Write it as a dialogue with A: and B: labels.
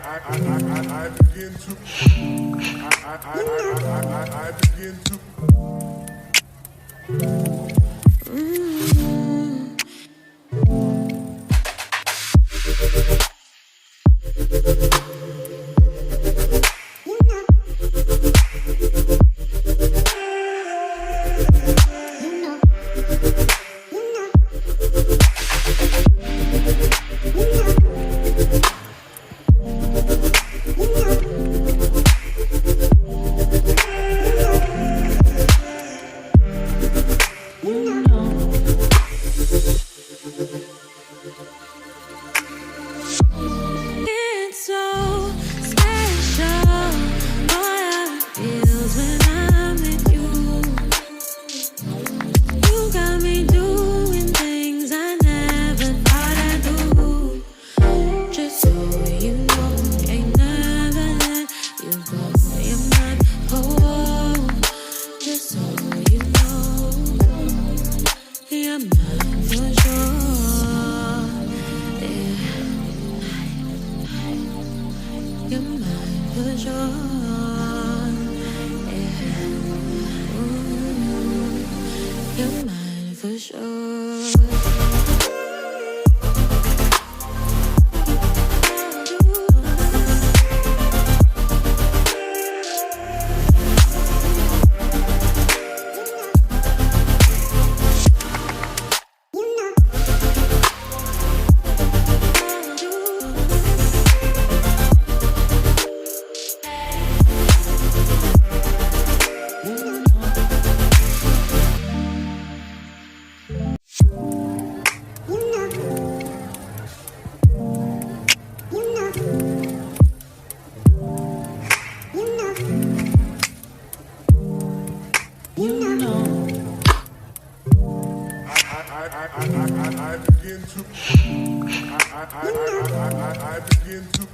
A: I begin to I begin to
B: It's so special, boy, how it feels when I'm with you. You got me doing things I never thought I'd do. Just so you know, ain't never let you go. You're my home. Just so you know, you're mine for sure. You're mine for sure. Yeah. Ooh, you're mine for sure.
A: I begin to I begin to